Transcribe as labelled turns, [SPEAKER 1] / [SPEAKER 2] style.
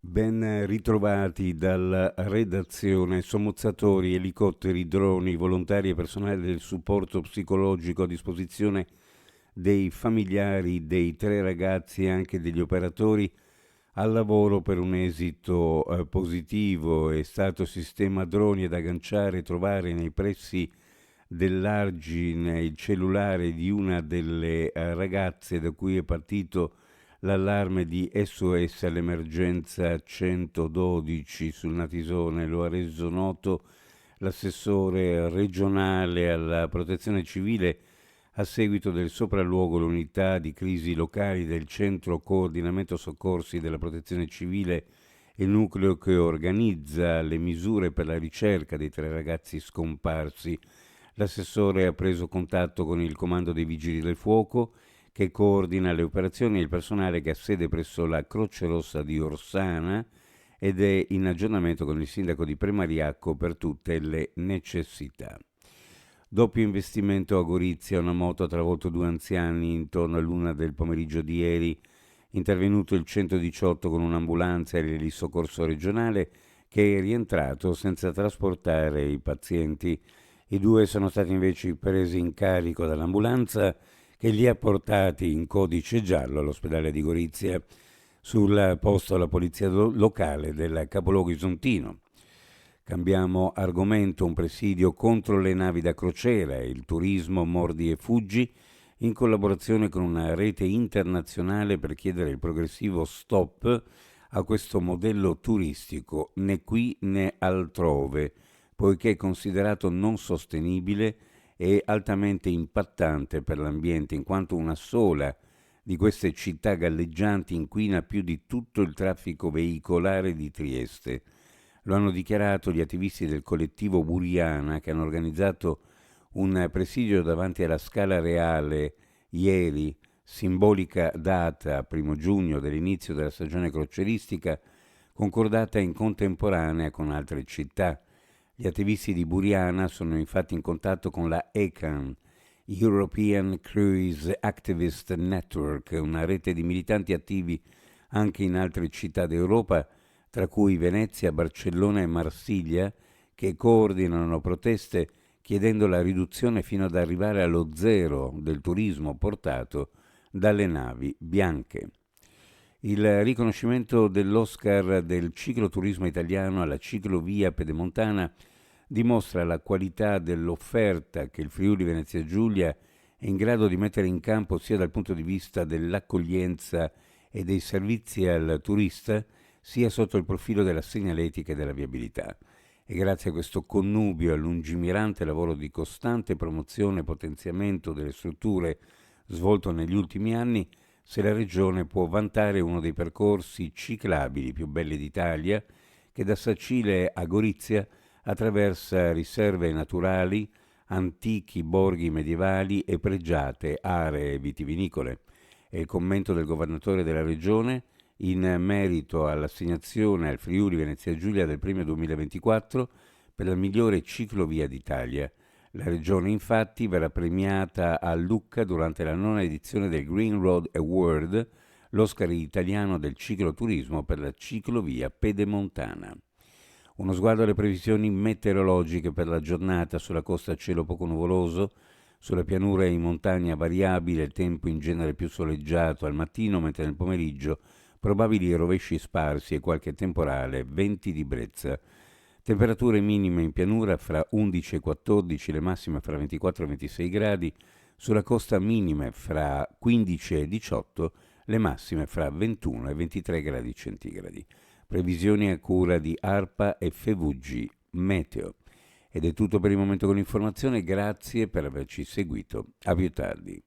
[SPEAKER 1] Ben ritrovati dalla redazione. Sommozzatori, elicotteri, droni, volontari e personale del supporto psicologico a disposizione dei familiari dei 3 ragazzi e anche degli operatori al lavoro per un esito positivo. È stato sistema droni ad agganciare e trovare nei pressi dell'argine il cellulare di una delle ragazze da cui è partito l'allarme di SOS all'emergenza 112 sul Natisone. Lo ha reso noto l'assessore regionale alla protezione civile a seguito del sopralluogo all'unità di crisi locali del Centro Coordinamento Soccorsi della Protezione Civile, il nucleo che organizza le misure per la ricerca dei 3 ragazzi scomparsi. L'assessore ha preso contatto con il comando dei Vigili del Fuoco che coordina le operazioni e il personale che ha sede presso la Croce Rossa di Orsana ed è in aggiornamento con il sindaco di Premariacco per tutte le necessità. Doppio investimento a Gorizia, una moto ha travolto 2 anziani intorno all'1 del pomeriggio di ieri. Intervenuto il 118 con un'ambulanza e il soccorso regionale che è rientrato senza trasportare i pazienti. I 2 sono stati invece presi in carico dall'ambulanza che li ha portati in codice giallo all'ospedale di Gorizia. Sul posto la polizia locale del capoluogo isontino. Cambiamo argomento: un presidio contro le navi da crociera e il turismo mordi e fuggi in collaborazione con una rete internazionale per chiedere il progressivo stop a questo modello turistico né qui né altrove, poiché è considerato non sostenibile e altamente impattante per l'ambiente, in quanto una sola di queste città galleggianti inquina più di tutto il traffico veicolare di Trieste. Lo hanno dichiarato gli attivisti del collettivo Buriana che hanno organizzato un presidio davanti alla Scala Reale ieri, simbolica data 1 giugno dell'inizio della stagione crocieristica, concordata in contemporanea con altre città. Gli attivisti di Buriana sono infatti in contatto con la ECAN, European Cruise Activist Network, una rete di militanti attivi anche in altre città d'Europa, tra cui Venezia, Barcellona e Marsiglia, che coordinano proteste chiedendo la riduzione fino ad arrivare allo zero del turismo portato dalle navi bianche. Il riconoscimento dell'Oscar del cicloturismo italiano alla ciclovia pedemontana dimostra la qualità dell'offerta che il Friuli Venezia Giulia è in grado di mettere in campo sia dal punto di vista dell'accoglienza e dei servizi al turista, sia sotto il profilo della segnaletica e della viabilità. E grazie a questo connubio e al lungimirante lavoro di costante promozione e potenziamento delle strutture svolto negli ultimi anni, se la Regione può vantare uno dei percorsi ciclabili più belli d'Italia, che da Sacile a Gorizia attraversa riserve naturali, antichi borghi medievali e pregiate aree vitivinicole. È il commento del governatore della Regione in merito all'assegnazione al Friuli Venezia Giulia del premio 2024 per la migliore ciclovia d'Italia. La Regione infatti verrà premiata a Lucca durante la 9ª edizione del Green Road Award, l'Oscar italiano del cicloturismo per la ciclovia pedemontana. Uno sguardo alle previsioni meteorologiche per la giornata: sulla costa cielo poco nuvoloso, sulla pianura e in montagna variabile, il tempo in genere più soleggiato al mattino, mentre nel pomeriggio probabili rovesci sparsi e qualche temporale, venti di brezza. Temperature minime in pianura fra 11 e 14, le massime fra 24 e 26 gradi, sulla costa minime fra 15 e 18, le massime fra 21 e 23 gradi centigradi. Previsioni a cura di ARPA e FVG Meteo. Ed è tutto per il momento con l'informazione, grazie per averci seguito. A più tardi.